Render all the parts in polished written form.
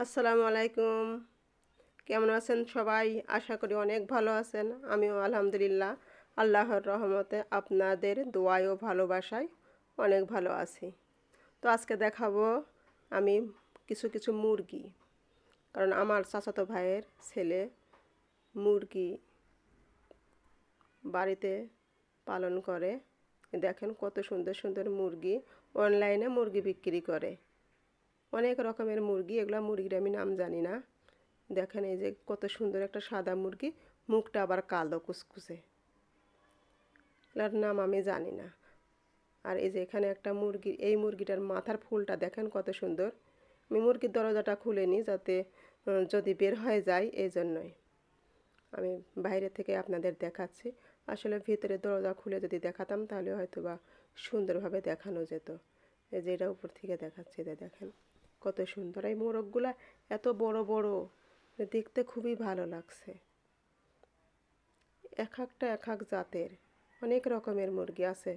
আসসালামু আলাইকুম। কেমন আছেন সবাই? আশা করি অনেক ভালো আছেন। আমিও আলহামদুলিল্লাহ আল্লাহর রহমতে আপনাদের দোয়ায় ও ভালোবাসায় অনেক ভালো আছি। তো আজকে দেখাবো আমি কিছু মুরগি, কারণ আমার চাচাতো ভাইয়ের ছেলে মুরগি বাড়িতে পালন করে। দেখেন কত সুন্দর সুন্দর মুরগি, অনলাইনে মুরগি বিক্রি করে। অনেক রকমের মুরগি, এগুলা মুরগির আমি নাম জানি না। দেখেন এই যে কত সুন্দর একটা সাদা মুরগি, মুখটা আবার কালো কুচকুচে, এটার নাম আমি জানি না। আর এই যে এখানে একটা মুরগি, এই মুরগিটার মাথার ফুলটা দেখেন কত সুন্দর। আমি মুরগির দরজাটা খুলে নিই যাতে যদি বের হয়ে যায়, এই জন্যই আমি বাইরে থেকে আপনাদের দেখাচ্ছি। আসলে ভিতরে দরজা খুলে যদি দেখাতাম তাহলে হয়তো বা সুন্দরভাবে দেখানো যেত। এই যে এটা উপর থেকে দেখাচ্ছি, যে দেখেন কত সুন্দর এই মোরগগুলা, এত বড় বড়, দেখতে খুবই ভালো লাগছে। এক একটা এক এক জাতের অনেক রকমের মুরগি আছে।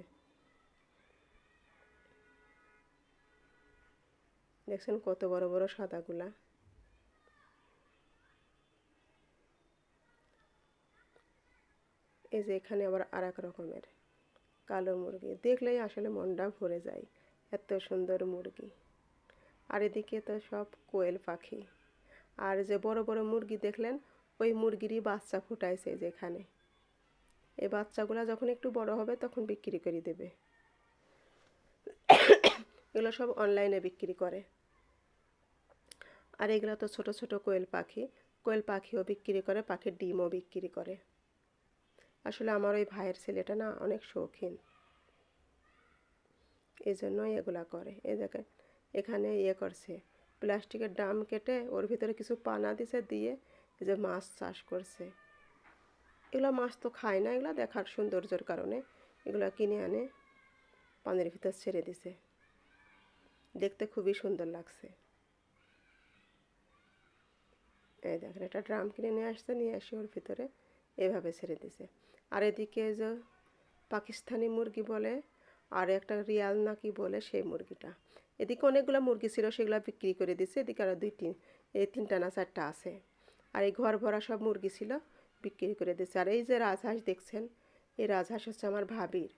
দেখছেন কত বড় বড় সাদাগুলা। এই যে এখানে আবার আর এক রকমের কালো মুরগি, দেখলেই আসলে মনটা ভরে যায়, এত সুন্দর মুরগি। আর এদিকে তো সব কোয়েল পাখি। আর যে বড় বড় মুরগি দেখলেন, ওই মুরগিরই বাচ্চা ফুটাইছে যেখানে। এই বাচ্চাগুলা যখন একটু বড় হবে তখন বিক্রি করে দেবে। এগুলো সব অনলাইনে বিক্রি করে। আর এগুলো তো ছোট ছোট কোয়েল পাখি, কোয়েল পাখিও বিক্রি করে, পাখির ডিমও বিক্রি করে। আসলে আমার ওই ভাইয়ের ছেলেটা না অনেক শৌখিন, এই জন্যই এগুলা করে। এই দেখেন এখানে করছে, প্লাস্টিকের ড্রাম কেটে ওর ভিতরে কিছু পানা দিছে, দিয়ে এই যে মাছ চাষ করছে। এগুলো মাছ তো খায় না, এগুলো দেখার সৌন্দর্যের কারণে এগুলো কিনে আনে পানির ভিতর ছেড়ে দিছে। দেখতে খুবই সুন্দর লাগছে। এই দেখেন একটা ড্রাম কিনে নিয়ে আসছে, নিয়ে এসে ওর ভিতরে এভাবে ছেড়ে দিছে। আর এদিকে যে পাকিস্তানি মুরগি বলে, আর একটা রিয়াল নাকি বলে, সেই মুরগিটা। এদিকে অনেকগুলো মুরগি ছিল, সেগুলো বিক্রি করে দিছে। এদিকে আরও এই তিনটা না চারটা আছে। আর এই ঘর ভরা সব মুরগি ছিল, বিক্রি করে দিছে। আর এই যে রাজহাঁস দেখছেন, এই রাজহাঁস হচ্ছে আমার ভাবির,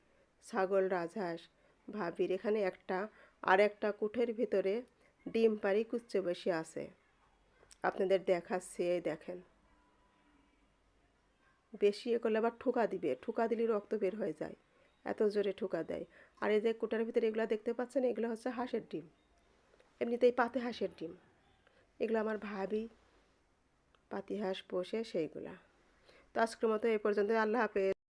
ছাগল রাজহাঁস ভাবির। এখানে একটা, আর একটা কুঠের ভিতরে ডিম পাড়ি কুচ্ছে বসে আছে, আপনাদের দেখাচ্ছি। এই দেখেন, বেশি করলে আবার ঠুকা দিবে, ঠুকা দিলে রক্ত বের হয়ে যায়, এত জোরে ঠুকা দেয়। আর এই যে কোটার ভিতরে এগুলো দেখতে পাচ্ছেন, এগুলো হচ্ছে হাঁসের ডিম, এমনিতেই পাতি হাঁসের ডিম। এগুলো আমার ভাবি পাতি হাঁস পোষে সেইগুলা। তো আজকের মতো এই পর্যন্ত, আল্লাহ হাফেজ।